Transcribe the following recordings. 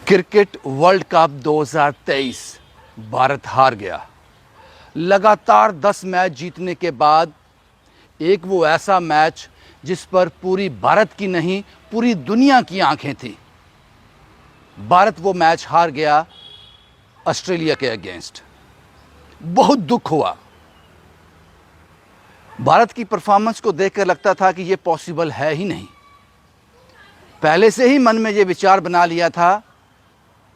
Cricket world cup 2023 Bharat हार गया। लगातार 10 मैच जीतने के बाद एक वो ऐसा मैच जिस पर पूरी भारत की नहीं पूरी दुनिया की आंखें थी। भारत वो मैच हार गया ऑस्ट्रेलिया के अगेंस्ट। बहुत दुख हुआ। भारत की परफॉर्मेंस को देखकर लगता था कि ये पॉसिबल है ही नहीं। पहले से ही मन में ये विचार बना लिया था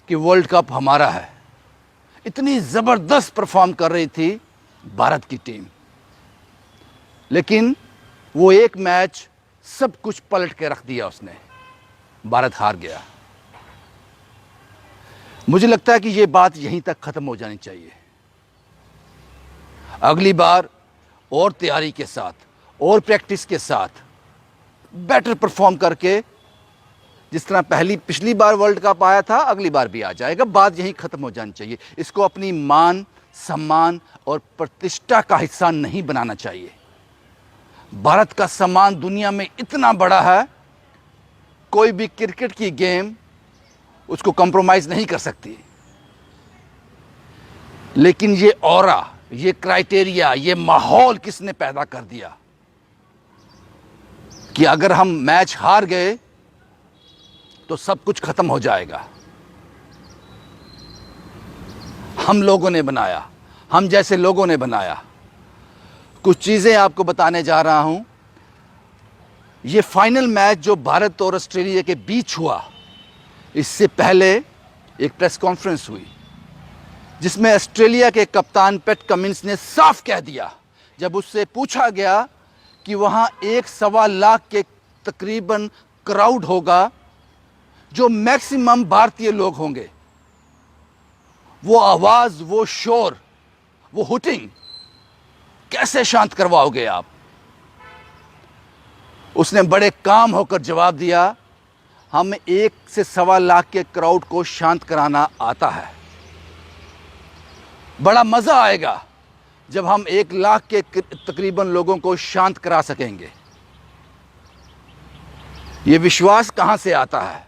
कि वर्ल्ड कप हमारा है। इतनी ज़बरदस्त परफॉर्म कर रही थी भारत की टीम, लेकिन वो एक मैच सब कुछ पलट के रख दिया उसने। भारत हार गया। मुझे लगता है कि ये बात यहीं तक ख़त्म हो जानी चाहिए। अगली बार और तैयारी के साथ और प्रैक्टिस के साथ बेटर परफॉर्म करके, जिस तरह पिछली बार वर्ल्ड कप आया था अगली बार भी आ जाएगा। बात यहीं ख़त्म हो जानी चाहिए। इसको अपनी मान सम्मान और प्रतिष्ठा का हिस्सा नहीं बनाना चाहिए। भारत का सम्मान दुनिया में इतना बड़ा है, कोई भी क्रिकेट की गेम उसको कॉम्प्रोमाइज़ नहीं कर सकती। लेकिन ये ऑरा, ये क्राइटेरिया, ये माहौल किसने पैदा कर दिया कि अगर हम मैच हार गए तो सब कुछ खत्म हो जाएगा। हम लोगों ने बनाया, हम जैसे लोगों ने बनाया। कुछ चीज़ें आपको बताने जा रहा हूं। ये फाइनल मैच जो भारत और ऑस्ट्रेलिया के बीच हुआ, इससे पहले एक प्रेस कॉन्फ्रेंस हुई जिसमें ऑस्ट्रेलिया के कप्तान पैट कमिंस ने साफ कह दिया, जब उससे पूछा गया कि वहां 1.25 लाख के तकरीबन क्राउड होगा, जो मैक्सिमम भारतीय लोग होंगे, वो आवाज़, वो शोर, वो हुटिंग कैसे शांत करवाओगे आप? उसने बड़े काम होकर जवाब दिया, हमें 1 से 1.25 लाख के क्राउड को शांत कराना आता है। बड़ा मज़ा आएगा जब हम 1 लाख के तकरीबन लोगों को शांत करा सकेंगे। ये विश्वास कहाँ से आता है?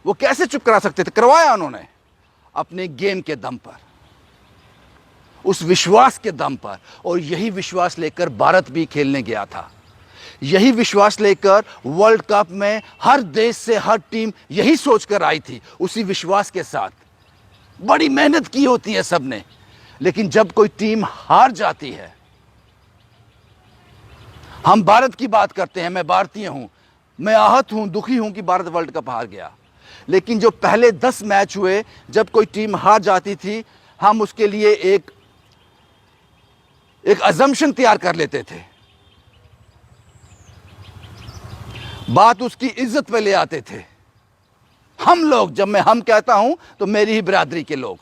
वो कैसे चुप करा सकते थे? करवाया उन्होंने अपने गेम के दम पर, उस विश्वास के दम पर। और यही विश्वास लेकर भारत भी खेलने गया था। यही विश्वास लेकर वर्ल्ड कप में हर देश से हर टीम यही सोचकर आई थी, उसी विश्वास के साथ। बड़ी मेहनत की होती है सबने, लेकिन जब कोई टीम हार जाती है, हम भारत की बात करते हैं, मैं भारतीय हूं, मैं आहत हूं, दुखी हूं कि भारत वर्ल्ड कप हार गया। लेकिन जो पहले 10 मैच हुए, जब कोई टीम हार जाती थी, हम उसके लिए एक अजम्पशन तैयार कर लेते थे, बात उसकी इज्जत पे ले आते थे। हम लोग, जब मैं हम कहता हूं तो मेरी ही बिरादरी के लोग।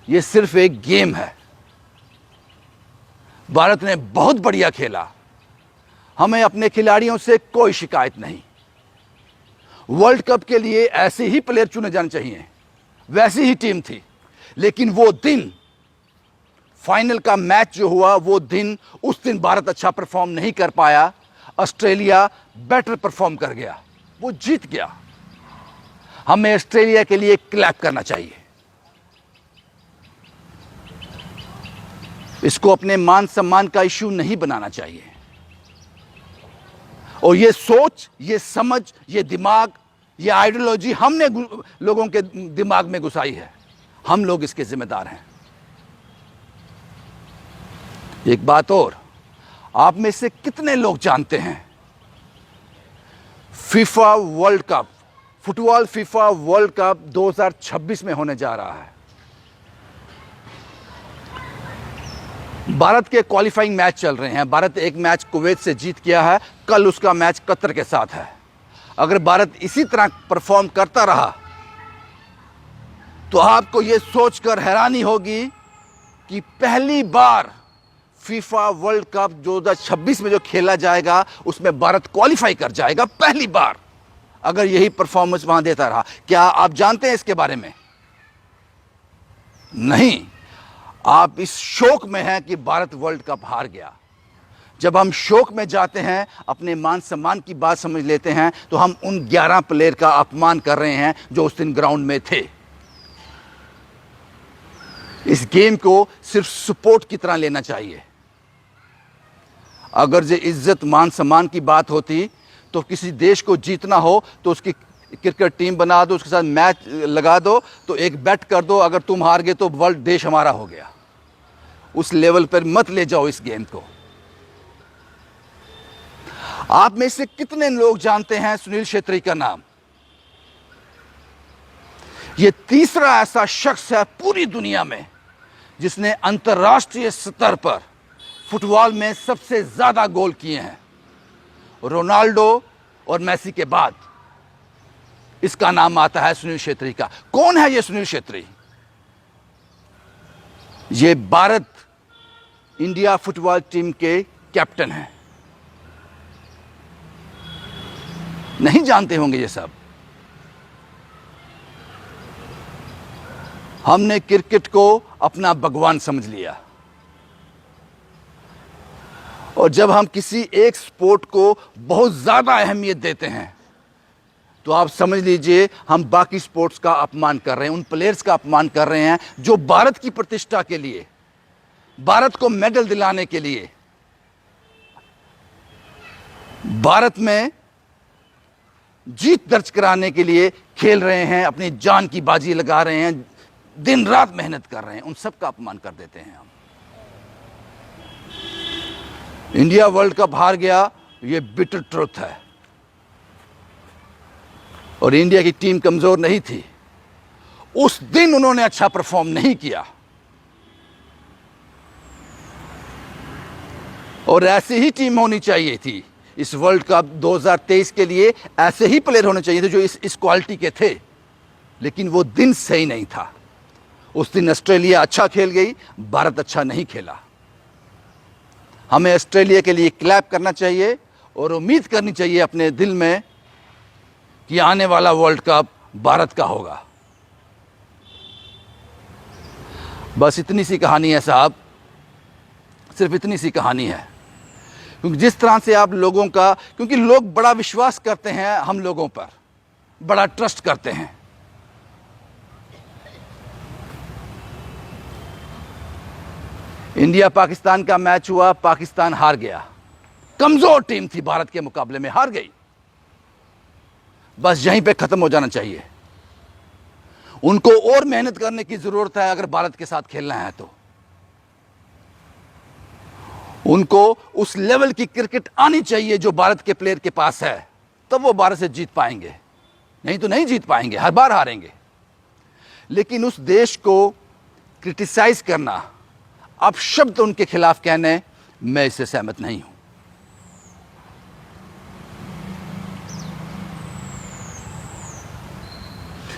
ये सिर्फ एक गेम है। भारत ने बहुत बढ़िया खेला, हमें अपने खिलाड़ियों से कोई शिकायत नहीं। वर्ल्ड कप के लिए ऐसे ही प्लेयर चुने जाने चाहिए, वैसी ही टीम थी। लेकिन वो दिन, फाइनल का मैच जो हुआ, वो दिन, उस दिन भारत अच्छा परफॉर्म नहीं कर पाया। ऑस्ट्रेलिया बेटर परफॉर्म कर गया, वो जीत गया। हमें ऑस्ट्रेलिया के लिए क्लैप करना चाहिए। इसको अपने मान सम्मान का इश्यू नहीं बनाना चाहिए। और ये सोच, ये समझ, ये दिमाग, ये आइडियोलॉजी हमने लोगों के दिमाग में घुसाई है। हम लोग इसके जिम्मेदार हैं। एक बात और, आप में से कितने लोग जानते हैं FIFA world cup, football FIFA world cup 2026 में होने जा रहा है। भारत के क्वालिफाइंग मैच चल रहे हैं। भारत एक मैच कुवैत से जीत गया है, कल उसका मैच कतर के साथ है। अगर भारत इसी तरह परफॉर्म करता रहा तो आपको यह सोचकर हैरानी होगी कि पहली बार फीफा वर्ल्ड कप 2026 में जो खेला जाएगा, उसमें भारत क्वालिफाई कर जाएगा पहली बार, अगर यही परफॉर्मेंस वहां देता रहा। क्या आप जानते हैं इसके बारे में? नहीं। आप इस शोक में हैं कि भारत वर्ल्ड कप हार गया। जब हम शोक में जाते हैं, अपने मान सम्मान की बात समझ लेते हैं, तो हम उन 11 प्लेयर का अपमान कर रहे हैं जो उस दिन ग्राउंड में थे। इस गेम को सिर्फ सपोर्ट की तरह लेना चाहिए। अगर जो इज्जत मान सम्मान की बात होती तो किसी देश को जीतना हो तो उसकी क्रिकेट टीम बना दो, उसके साथ मैच लगा दो, तो एक बेट कर दो, अगर तुम हार गए तो वर्ल्ड देश हमारा हो गया। उस लेवल पर मत ले जाओ इस गेम को। आप में से कितने लोग जानते हैं सुनील छेत्री का नाम? यह तीसरा ऐसा शख्स है पूरी दुनिया में जिसने अंतर्राष्ट्रीय स्तर पर फुटबॉल में सबसे ज्यादा गोल किए हैं। रोनाल्डो और मेसी के बाद इसका नाम आता है सुनील छेत्री का। कौन है ये सुनील छेत्री? ये भारत इंडिया फुटबॉल टीम के कैप्टन हैं। नहीं जानते होंगे ये सब। हमने क्रिकेट को अपना भगवान समझ लिया, और जब हम किसी एक स्पोर्ट को बहुत ज्यादा अहमियत देते हैं तो आप समझ लीजिए हम बाकी स्पोर्ट्स का अपमान कर रहे हैं, उन प्लेयर्स का अपमान कर रहे हैं जो भारत की प्रतिष्ठा के लिए, भारत को मेडल दिलाने के लिए, भारत में जीत दर्ज कराने के लिए खेल रहे हैं, अपनी जान की बाजी लगा रहे हैं, दिन रात मेहनत कर रहे हैं। उन सब का अपमान कर देते हैं हम। इंडिया वर्ल्ड कप हार गया, ये बिटर ट्रुथ है। और इंडिया की टीम कमजोर नहीं थी, उस दिन उन्होंने अच्छा परफॉर्म नहीं किया। और ऐसी ही टीम होनी चाहिए थी इस वर्ल्ड कप 2023 के लिए। ऐसे ही प्लेयर होने चाहिए थे जो इस क्वालिटी के थे, लेकिन वो दिन सही नहीं था। उस दिन ऑस्ट्रेलिया अच्छा खेल गई, भारत अच्छा नहीं खेला। हमें ऑस्ट्रेलिया के लिए क्लैप करना चाहिए और उम्मीद करनी चाहिए अपने दिल में कि आने वाला वर्ल्ड कप भारत का होगा। बस इतनी सी कहानी है साहब, सिर्फ इतनी सी कहानी है। क्योंकि जिस तरह से आप लोगों का, क्योंकि लोग बड़ा विश्वास करते हैं हम लोगों पर, बड़ा ट्रस्ट करते हैं। इंडिया पाकिस्तान का मैच हुआ, पाकिस्तान हार गया। कमजोर टीम थी, भारत के मुकाबले में हार गई। बस यहीं पे खत्म हो जाना चाहिए। उनको और मेहनत करने की जरूरत है अगर भारत के साथ खेलना है तो। उनको उस लेवल की क्रिकेट आनी चाहिए जो भारत के प्लेयर के पास है, तब वो भारत से जीत पाएंगे, नहीं तो नहीं जीत पाएंगे, हर बार हारेंगे। लेकिन उस देश को क्रिटिसाइज करना, अपशब्द उनके खिलाफ कहने, मैं इससे सहमत नहीं हूं।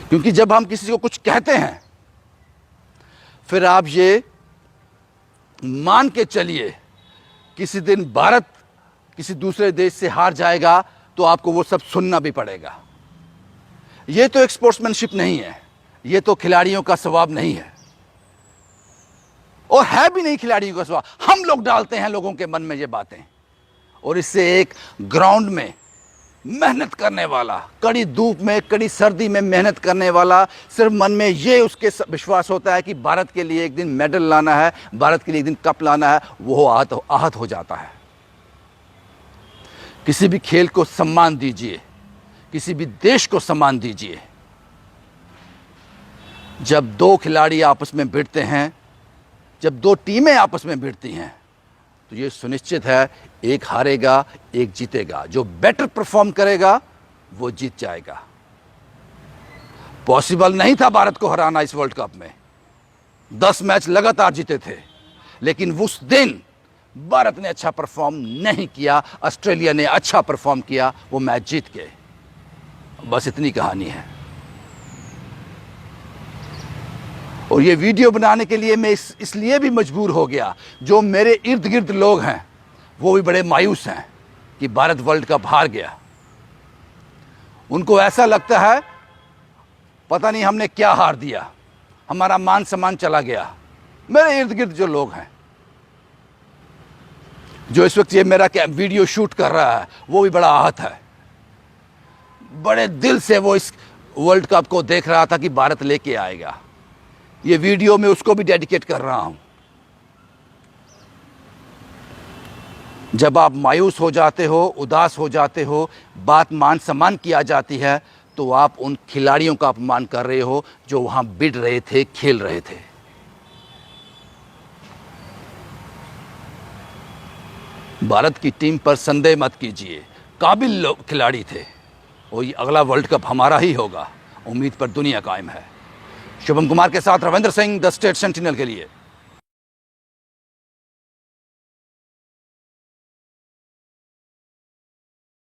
क्योंकि जब हम किसी को कुछ कहते हैं, फिर आप ये मान के चलिए किसी दिन भारत किसी दूसरे देश से हार जाएगा तो आपको वो सब सुनना भी पड़ेगा। ये तो एक स्पोर्ट्समैनशिप नहीं है, ये तो खिलाड़ियों का स्वभाव नहीं है, और है भी नहीं खिलाड़ियों का स्वभाव। हम लोग डालते हैं लोगों के मन में ये बातें, और इससे एक ग्राउंड में मेहनत करने वाला, कड़ी धूप में, कड़ी सर्दी में मेहनत करने वाला, सिर्फ मन में ये उसके विश्वास होता है कि भारत के लिए एक दिन मेडल लाना है, भारत के लिए एक दिन कप लाना है, वो आहत हो जाता है। किसी भी खेल को सम्मान दीजिए, किसी भी देश को सम्मान दीजिए। जब दो खिलाड़ी आपस में भिड़ते हैं, जब दो टीमें आपस में भिड़ती हैं, तो ये सुनिश्चित है एक हारेगा, एक जीतेगा। जो बेटर परफॉर्म करेगा वो जीत जाएगा। पॉसिबल नहीं था भारत को हराना इस वर्ल्ड कप में, 10 मैच लगातार जीते थे, लेकिन उस दिन भारत ने अच्छा परफॉर्म नहीं किया, ऑस्ट्रेलिया ने अच्छा परफॉर्म किया, वो मैच जीत गए। बस इतनी कहानी है। और ये वीडियो बनाने के लिए मैं इसलिए भी मजबूर हो गया, जो मेरे इर्द गिर्द लोग हैं वो भी बड़े मायूस हैं कि भारत वर्ल्ड कप हार गया। उनको ऐसा लगता है पता नहीं हमने क्या हार दिया, हमारा मान सम्मान चला गया। मेरे इर्द गिर्द जो लोग हैं, जो इस वक्त ये मेरा वीडियो शूट कर रहा है वो भी बड़ा आहत है। बड़े दिल से वो इस वर्ल्ड कप को देख रहा था कि भारत लेके आएगा। ये वीडियो मैं उसको भी डेडिकेट कर रहा हूं। जब आप मायूस हो जाते हो, उदास हो जाते हो, बात मान सम्मान की आ जाती है, तो आप उन खिलाड़ियों का अपमान कर रहे हो जो वहां बिड़ रहे थे, खेल रहे थे। भारत की टीम पर संदेह मत कीजिए, काबिल खिलाड़ी थे। और ये अगला वर्ल्ड कप हमारा ही होगा, उम्मीद पर दुनिया कायम है। शुभम कुमार के साथ Ravindra Singh, the state sentinel के लिए।